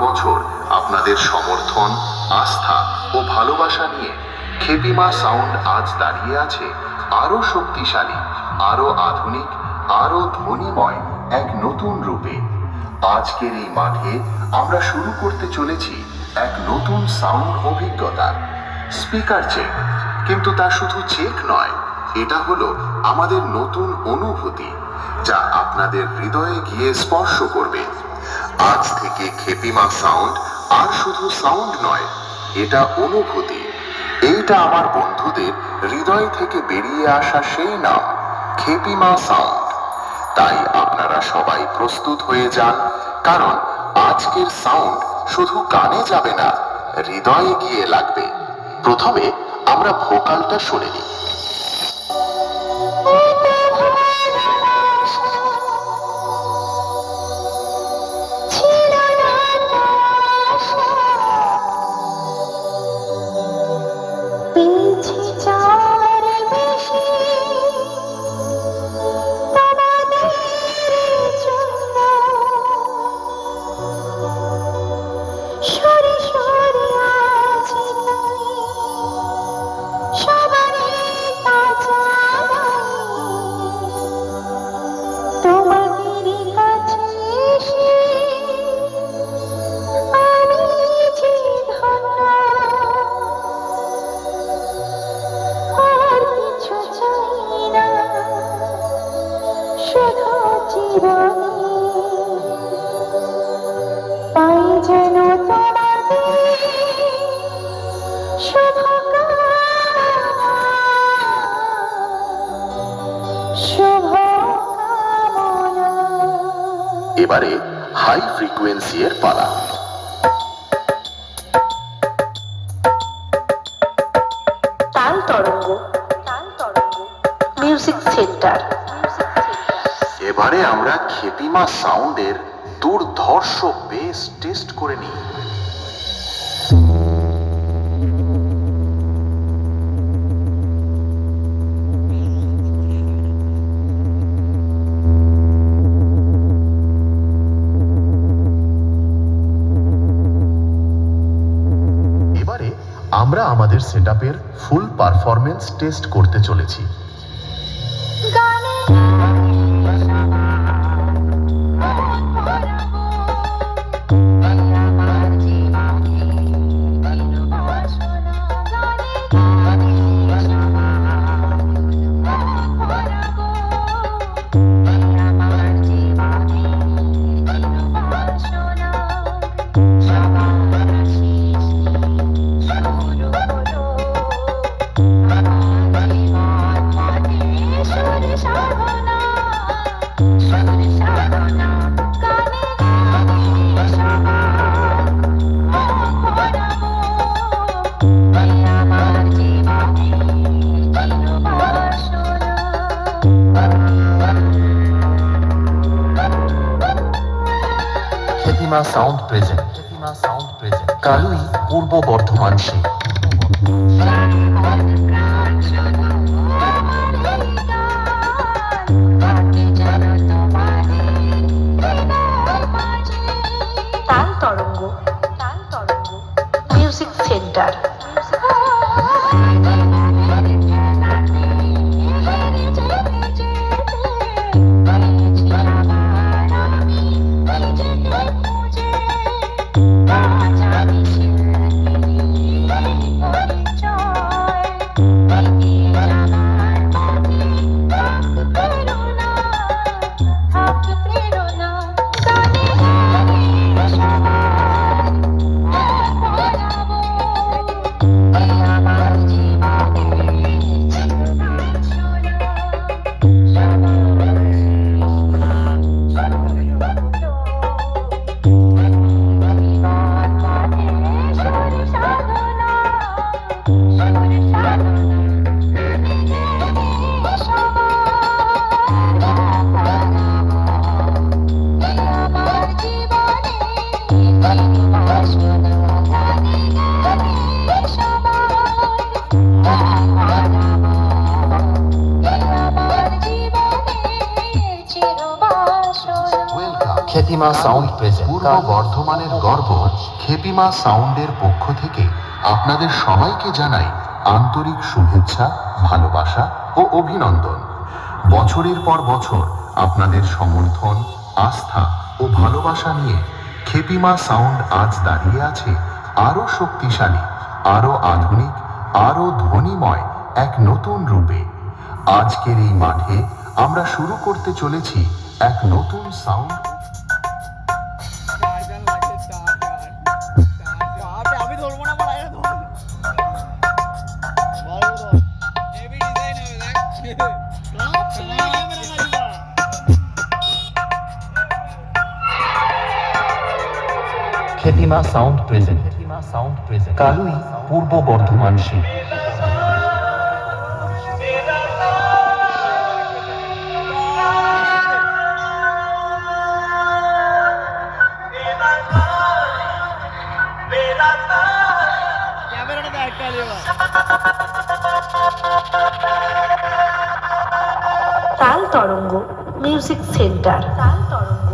বছর আপনাদের সমর্থন, আস্থা ও ভালোবাসা নিয়ে খেপিমা সাউন্ড আজ দাঁড়িয়ে আছে আরো শক্তিশালী, আরো আধুনিক, আরো ধ্বনিময় এক নতুন রূপে। আজকের এই মাঠে আমরা শুরু করতে চলেছি এক নতুন সাউন্ড অভিজ্ঞতা। স্পিকার চেক, কিন্তু তা শুধু চেক নয়, এটা হলো আমাদের নতুন অনুভূতি যা আপনাদের হৃদয়ে গিয়ে স্পর্শ করবে। আজ থেকে খেপিমা সাউন্ড আর শুধু সাউন্ড নয়, এটা অনুভূতি। এইটা আমার বন্ধুদের হৃদয় থেকে বেরিয়ে আসা সেই নাম, খেপিমা সাউন্ড। তাই আপনারা সবাই প্রস্তুত হয়ে যান, কারণ আজকের সাউন্ড শুধু কানে যাবে না, হৃদয়ে গিয়ে লাগবে। প্রথমে আমরা ভোকালটা শুনে নিই। এবারে হাই ফ্রিকোয়েন্সি এর পালা। তাল তরঙ্গ, মিউজিক সেন্টার। এবারে আমরা খেপিমা সাউন্ডের দুর্ধর্ষ বেস টেস্ট করে নিই। আমরা আমাদের সেটআপের ফুল পারফরম্যান্স টেস্ট করতে চলেছি। খেপিমা সাউন্ড প্রেজেন্ট, কালুই, পূর্ব বর্ধমান। তাল তরঙ্গ, মিউজিক সেন্টার। খেপিমা সাউন্ড প্রেজেন্ট পূর্ব বর্ধমানের গর্ব খেপিমা সাউন্ডের পক্ষ থেকে আপনাদের সবাইকে জানাই আন্তরিক শুভেচ্ছা, ভালোবাসা ও অভিনন্দন। বছরের পর বছর আপনাদের সমর্থন, আস্থা ও ভালোবাসা নিয়ে খেপিমা সাউন্ড আজ দাঁড়িয়ে আছে আরো শক্তিশালী, আরো আধুনিক, আরো ধ্বনিময় এক নতুন রূপে। আজকের এই মাঠে আমরা শুরু করতে চলেছি এক নতুন সাউন্ড। আমি ধরবো না বলা হেভি ডিজাইন হবে দেখ খেপিমা সাউন্ড প্রেজেন্ট কালুই পূর্ব বর্ধমান শিল্প। ক্যামেরাটা দেখ কালিয়া তাল তরঙ্গ মিউজিক সেন্টার। তাল তরঙ্গ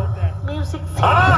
মিউজিক সেন্টার।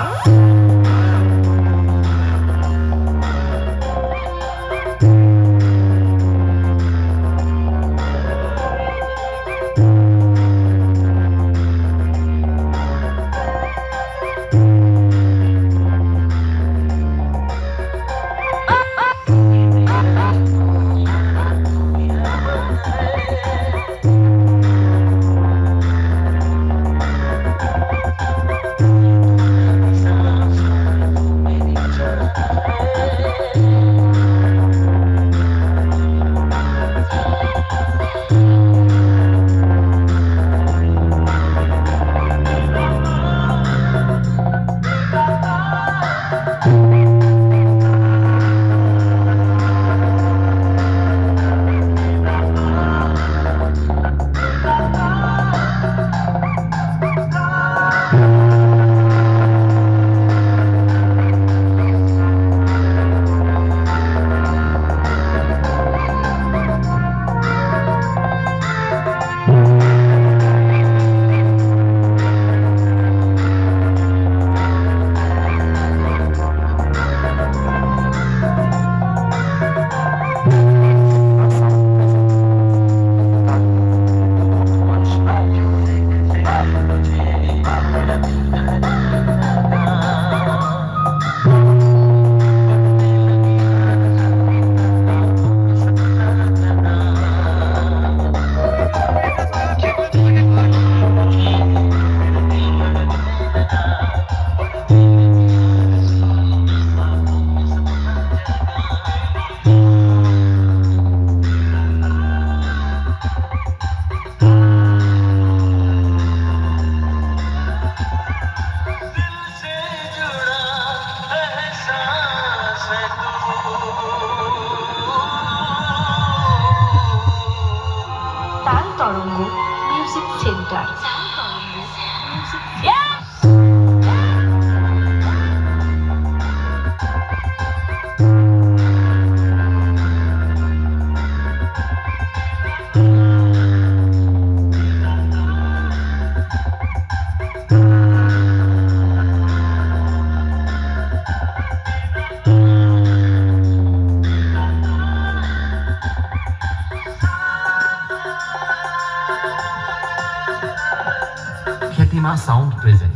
তাল তরঙ্গ মিউজিক সেন্টার। খেপিমা sound present